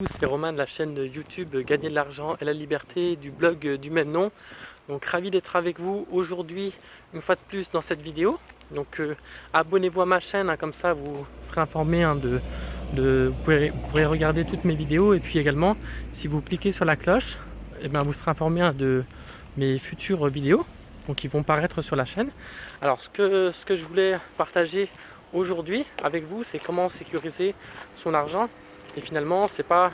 C'est Romain de la chaîne YouTube Gagner de l'argent et la liberté, du blog du même nom. Donc ravi d'être avec vous aujourd'hui une fois de plus dans cette vidéo. Donc abonnez-vous à ma chaîne, comme ça vous serez informé vous pourrez regarder toutes mes vidéos. Et puis également, si vous cliquez sur la cloche, vous serez informé de mes futures vidéos qui vont paraître sur la chaîne. Alors ce que je voulais partager aujourd'hui avec vous, c'est comment sécuriser son argent. Et finalement, c'est pas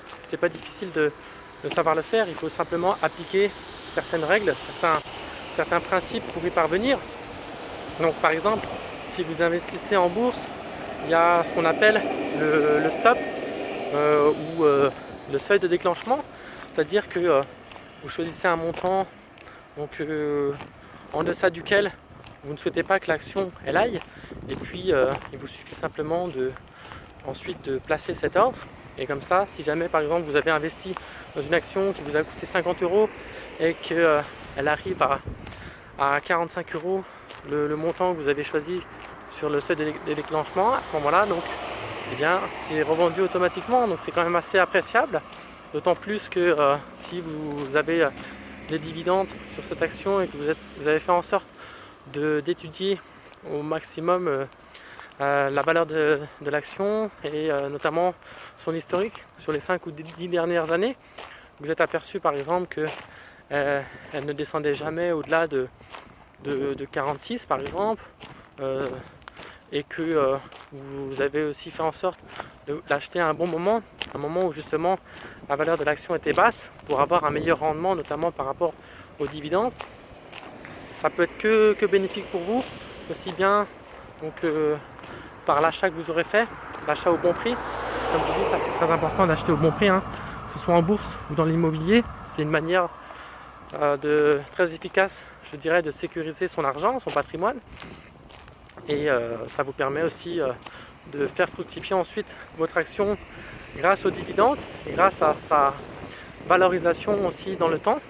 difficile de savoir le faire. Il faut simplement appliquer certaines règles, certains principes pour y parvenir. Donc par exemple, si vous investissez en bourse, il y a ce qu'on appelle le stop ou le seuil de déclenchement. C'est-à-dire que vous choisissez un montant en deçà duquel vous ne souhaitez pas que l'action elle aille. Et puis il vous suffit simplement ensuite de placer cet ordre. Et comme ça, si jamais par exemple vous avez investi dans une action qui vous a coûté 50 € et qu'elle arrive à 45 € le montant que vous avez choisi sur le seuil de déclenchement, à ce moment-là, donc, c'est revendu automatiquement. Donc c'est quand même assez appréciable. D'autant plus que si vous avez des dividendes sur cette action et que vous avez fait en sorte d'étudier au maximum la valeur de l'action et notamment son historique sur les 5 ou 10 dernières années. Vous êtes aperçu par exemple qu'elle ne descendait jamais au-delà de 46 par exemple, et que vous avez aussi fait en sorte de l'acheter à un bon moment, un moment où justement la valeur de l'action était basse, pour avoir un meilleur rendement, notamment par rapport aux dividendes. Ça peut être que bénéfique pour vous, aussi bien par l'achat que vous aurez fait, l'achat au bon prix. Comme je dis, ça c'est très important d'acheter au bon prix, que ce soit en bourse ou dans l'immobilier. C'est une manière très efficace, je dirais, de sécuriser son argent, son patrimoine. Et ça vous permet aussi de faire fructifier ensuite votre action grâce aux dividendes et grâce à sa valorisation aussi dans le temps.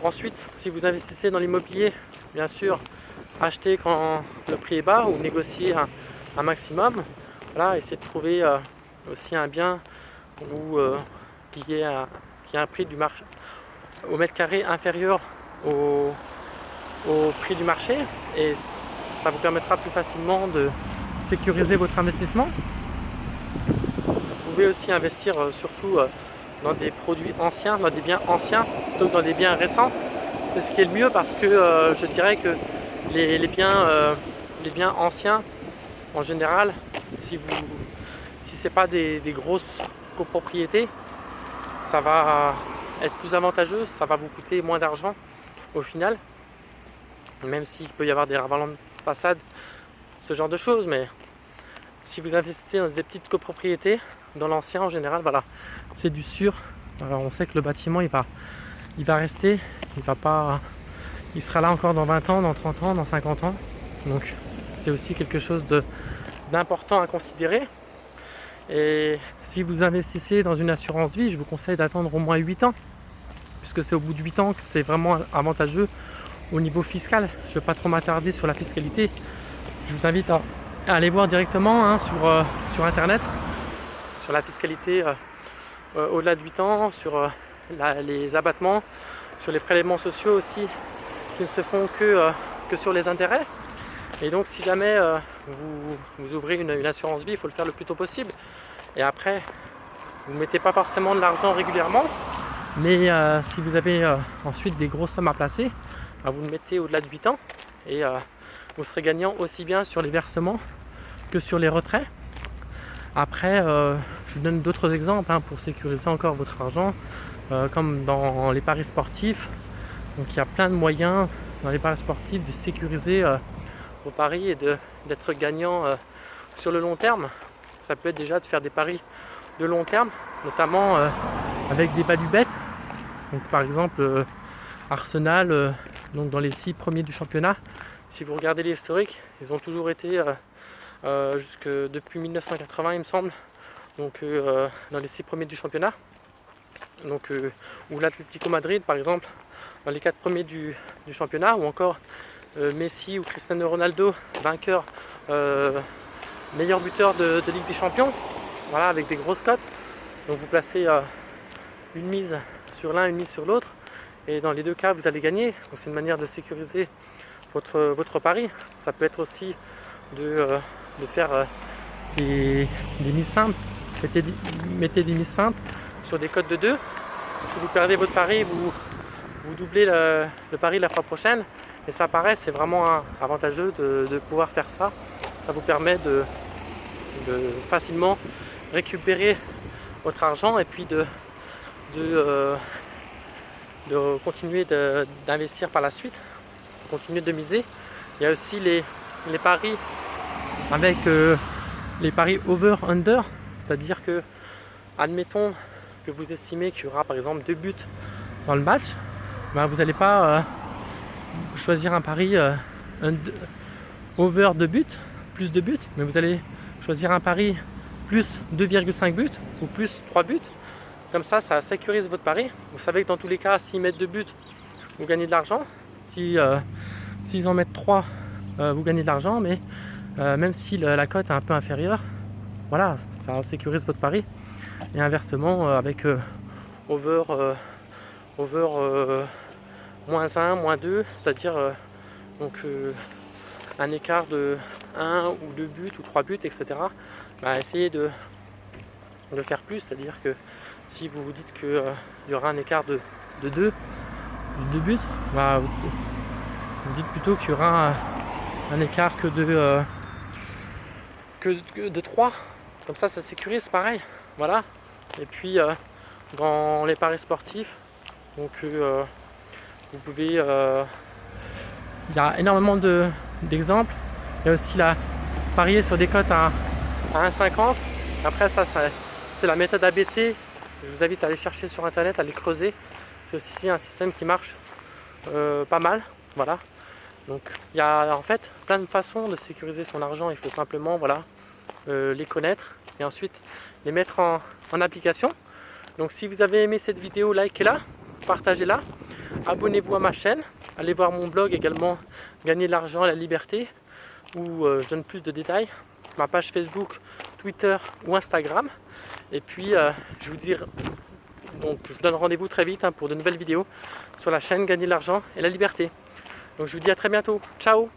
Ensuite, si vous investissez dans l'immobilier, bien sûr, achetez quand le prix est bas ou négocier un maximum. Voilà, essayez de trouver aussi un bien qui a un prix du marché au mètre carré inférieur au prix du marché, et ça vous permettra plus facilement de sécuriser votre investissement. Vous pouvez aussi investir surtout dans des produits anciens, dans des biens anciens plutôt que dans des biens récents. C'est ce qui est le mieux, parce que je dirais que les biens anciens, en général, si c'est pas des grosses copropriétés, ça va être plus avantageux, ça va vous coûter moins d'argent au final, même s'il peut y avoir des ravalements de façade, ce genre de choses. Mais si vous investissez dans des petites copropriétés, dans l'ancien en général, voilà, c'est du sûr. Alors on sait que le bâtiment il va rester, il sera là encore dans 20 ans, dans 30 ans, dans 50 ans. Donc c'est aussi quelque chose d'important à considérer. Et si vous investissez dans une assurance vie, je vous conseille d'attendre au moins 8 ans, puisque c'est au bout de 8 ans que c'est vraiment avantageux au niveau fiscal. Je ne vais pas trop m'attarder sur la fiscalité. Je vous invite à aller voir directement sur internet sur la fiscalité au-delà de 8 ans, sur les abattements, sur les prélèvements sociaux aussi, qui ne se font que sur les intérêts. Et donc si jamais vous ouvrez une assurance vie, il faut le faire le plus tôt possible. Et après, vous ne mettez pas forcément de l'argent régulièrement, mais si vous avez ensuite des grosses sommes à placer, vous le mettez au-delà de 8 ans, et vous serez gagnant aussi bien sur les versements que sur les retraits. Après, je vous donne d'autres exemples pour sécuriser encore votre argent, comme dans les paris sportifs. Donc il y a plein de moyens dans les paris sportifs de sécuriser vos paris et d'être gagnant sur le long terme. Ça peut être déjà de faire des paris de long terme, notamment avec des value bets. Donc par exemple Arsenal, donc dans les 6 premiers du championnat, si vous regardez l'historique, ils ont toujours été jusque depuis 1980 il me semble, donc dans les 6 premiers du championnat. Donc ou l'Atlético Madrid par exemple dans les 4 premiers du championnat, ou encore Messi ou Cristiano Ronaldo, vainqueur, meilleur buteur de Ligue des Champions, voilà, avec des grosses cotes. Donc vous placez une mise sur l'un, une mise sur l'autre, et dans les deux cas vous allez gagner. Donc c'est une manière de sécuriser votre pari. Ça peut être aussi de faire des mises simples. Mettez des mises simples sur des cotes de 2. Si vous perdez votre pari, vous doublez le pari la fois prochaine. Et ça paraît, c'est vraiment avantageux de pouvoir faire ça. Ça vous permet de facilement récupérer votre argent et puis de continuer d'investir par la suite, continuer de miser. Il y a aussi les paris avec les paris over-under, c'est-à-dire que, admettons que vous estimez qu'il y aura par exemple 2 buts dans le match, ben vous n'allez pas choisir un pari over 2 buts, plus 2 buts, mais vous allez choisir un pari plus 2,5 buts ou plus 3 buts. Comme ça, ça sécurise votre pari. Vous savez que dans tous les cas, s'ils mettent 2 buts, vous gagnez de l'argent. S'ils en mettent 3, vous gagnez de l'argent, mais même si la cote est un peu inférieure, voilà, ça sécurise votre pari. Et inversement, avec over moins 1, moins 2, c'est-à-dire un écart de 1 ou 2 buts ou 3 buts, etc. Bah, essayez de faire plus, c'est-à-dire que si vous vous dites qu'il y aura un écart de 2 buts, bah, vous dites plutôt qu'il y aura un écart que de 3. Comme ça sécurise pareil. Voilà. Et puis dans les paris sportifs, donc vous pouvez, il y a énormément d'exemples. Il y a aussi parier sur des cotes à 1,50. Après ça c'est la méthode ABC. Je vous invite à aller chercher sur internet, à les creuser. C'est aussi un système qui marche pas mal. Voilà. Donc il y a en fait plein de façons de sécuriser son argent. Il faut simplement les connaître et ensuite les mettre en application. Donc si vous avez aimé cette vidéo, likez-la, partagez-la, abonnez-vous à ma chaîne, allez voir mon blog également, Gagner de l'argent à la liberté, où je donne plus de détails, ma page Facebook, Twitter ou Instagram. Et puis je vous donne rendez-vous très vite pour de nouvelles vidéos sur la chaîne Gagner de l'argent et la liberté. Donc je vous dis à très bientôt. Ciao!